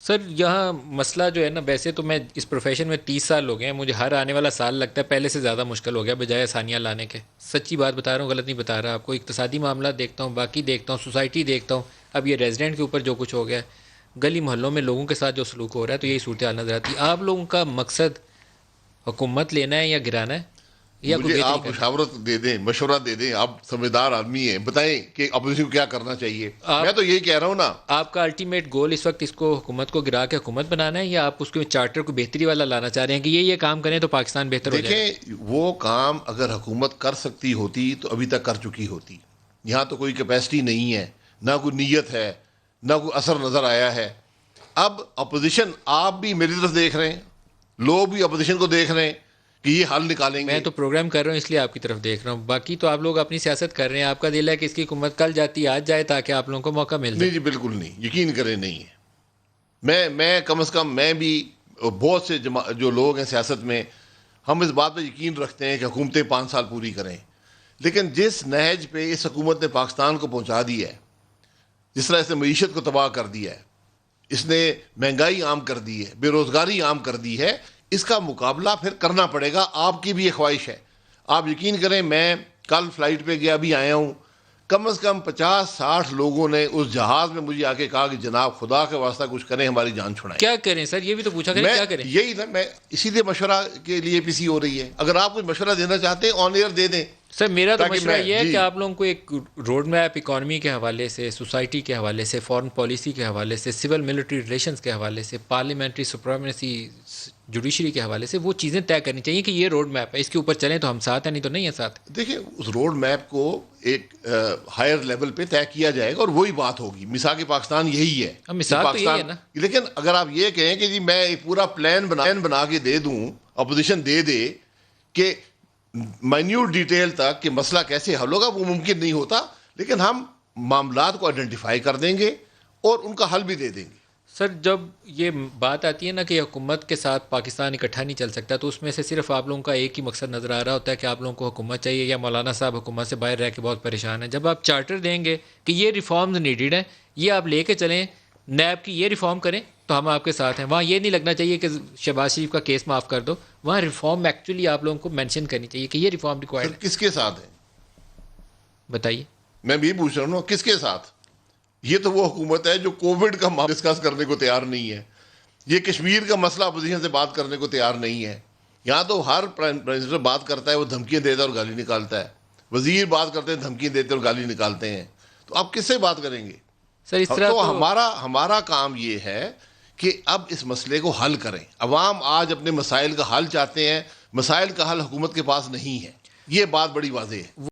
سر یہاں مسئلہ جو ہے نا، ویسے تو میں اس پروفیشن میں 30 سال ہو گئے ہیں، مجھے ہر آنے والا سال لگتا ہے پہلے سے زیادہ مشکل ہو گیا بجائے آسانیاں لانے کے. سچی بات بتا رہا ہوں، غلط نہیں بتا رہا آپ کو. اقتصادی معاملات دیکھتا ہوں، باقی دیکھتا ہوں، سوسائٹی دیکھتا ہوں. اب یہ ریزیڈنٹ کے اوپر جو کچھ ہو گیا ہے، گلی محلوں میں لوگوں کے ساتھ جو سلوک ہو رہا ہے، تو یہی صورتحال نظر آتی ہے. آپ لوگوں کا مقصد حکومت لینا ہے یا گرانا ہے یا کوئی مجھے بہتری آپ کرنا ہے؟ مشاورت دے دیں، مشورہ دے دیں. آپ سمجھدار آدمی ہیں، بتائیں کہ اپوزیشن کو کیا کرنا چاہیے. میں آپ تو یہی کہہ رہا ہوں نا. آپ کا الٹیمیٹ گول اس وقت اس کو حکومت کو گرا کے حکومت بنانا ہے، یا آپ اس کے چارٹر کو بہتری والا لانا چاہ رہے ہیں کہ یہ کام کریں تو پاکستان بہتر ہو جائے گا؟ دیکھیں، وہ کام اگر حکومت کر سکتی ہوتی تو ابھی تک کر چکی ہوتی. یہاں تو کوئی کیپیسٹی نہیں ہے، نہ کوئی نیت ہے، نہ کوئی اثر نظر آیا ہے. اب اپوزیشن، آپ بھی میری طرف دیکھ رہے ہیں، لوگ بھی اپوزیشن کو دیکھ رہے ہیں کہ یہ حل نکالیں میں گے. تو پروگرام کر رہا ہوں اس لیے آپ کی طرف دیکھ رہا ہوں. باقی تو آپ لوگ اپنی سیاست کر رہے ہیں. آپ کا دل ہے کہ اس کی حکومت کل جاتی آج جائے تاکہ آپ لوگوں کو موقع مل نہیں جائے. جی، بالکل نہیں، یقین کریں نہیں ہے. میں کم از کم، میں بھی بہت سے جو لوگ ہیں سیاست میں، ہم اس بات پہ یقین رکھتے ہیں کہ حکومتیں 5 سال پوری کریں. لیکن جس نہج پہ اس حکومت نے پاکستان کو پہنچا دیا ہے، جس طرح اس نے معیشت کو تباہ کر دیا ہے، اس نے مہنگائی عام کر دی ہے، بے روزگاری عام کر دی ہے، اس کا مقابلہ پھر کرنا پڑے گا. آپ کی بھی یہ خواہش ہے. آپ یقین کریں، میں کل فلائٹ پہ گیا، ابھی آیا ہوں. کم از کم 50-60 لوگوں نے اس جہاز میں مجھے آ کے کہا کہ جناب خدا کے واسطہ کچھ کریں، ہماری جان چھڑائیں. کیا کریں سر؟ یہ بھی تو پوچھا کریں میں کیا کریں. یہی نا، میں اسی لیے مشورہ کے لیے پی سی ہو رہی ہے. اگر آپ کوئی مشورہ دینا چاہتے ہیں آن ایئر دے دیں. سر میرا تو تاکہ مشورہ میں یہ ہے جی کہ آپ لوگوں کو ایک روڈ میپ اکانومی کے حوالے سے، سوسائٹی کے حوالے سے، فارن پالیسی کے حوالے سے، سول ملٹری ریلیشنز کے حوالے سے، پارلیمنٹری سپریمیسی، جوڈیشری کے حوالے سے وہ چیزیں طے کرنی چاہیے کہ یہ روڈ میپ ہے، اس کے اوپر چلیں تو ہم ساتھ ہیں، نہیں تو نہیں ہیں ساتھ. دیکھیں، اس روڈ میپ کو ایک ہائر لیول پہ طے کیا جائے گا اور وہی بات ہوگی. مثال پاکستان یہی ہے اب کہ مثال تو یہی پاکستان. ہے نا. لیکن اگر آپ یہ کہیں کہ جی میں ایک پورا پلان بنا کے دے دوں، اپوزیشن دے دے کہ مائنیوٹ ڈیٹیل تک کہ مسئلہ کیسے حل ہوگا، وہ ممکن نہیں ہوتا. لیکن ہم معاملات کو آئیڈینٹیفائی کر دیں گے اور ان کا حل بھی دے دیں گے. سر جب یہ بات آتی ہے نا کہ حکومت کے ساتھ پاکستان اکٹھا نہیں چل سکتا، تو اس میں سے صرف آپ لوگوں کا ایک ہی مقصد نظر آ رہا ہوتا ہے کہ آپ لوگوں کو حکومت چاہیے، یا مولانا صاحب حکومت سے باہر رہ کے بہت پریشان ہیں. جب آپ چارٹر دیں گے کہ یہ ریفارمز نیڈیڈ ہیں، یہ آپ لے کے چلیں، نیب کی یہ ریفارم کریں، تو ہم آپ کے ساتھ ہیں. وہاں یہ نہیں لگنا چاہیے کہ شہباز شریف کا کیس معاف کر دو. وہاں ریفارم ایکچولی آپ لوگوں کو مینشن کرنی چاہیے کہ یہ ریفارم سر ریکوائرڈ ہے. کس کے ساتھ ہیں؟ بتائیے. میں بھی پوچھ رہا ہوں کس کے ساتھ. یہ تو وہ حکومت ہے جو کووڈ کا معاملہ ڈسکس کرنے کو تیار نہیں ہے. یہ کشمیر کا مسئلہ اپوزیشن سے بات کرنے کو تیار نہیں ہے. یہاں تو ہر پرائم منسٹر بات کرتا ہے، وہ دھمکیاں دیتا ہے اور گالی نکالتا ہے. وزیر بات کرتے ہیں، دھمکیاں دیتے اور گالی نکالتے ہیں. تو آپ کس سے بات کریں گے؟ سر اس طرح تو تو ہمارا کام یہ ہے کہ اب اس مسئلے کو حل کریں. عوام آج اپنے مسائل کا حل چاہتے ہیں. مسائل کا حل حکومت کے پاس نہیں ہے، یہ بات بڑی واضح ہے.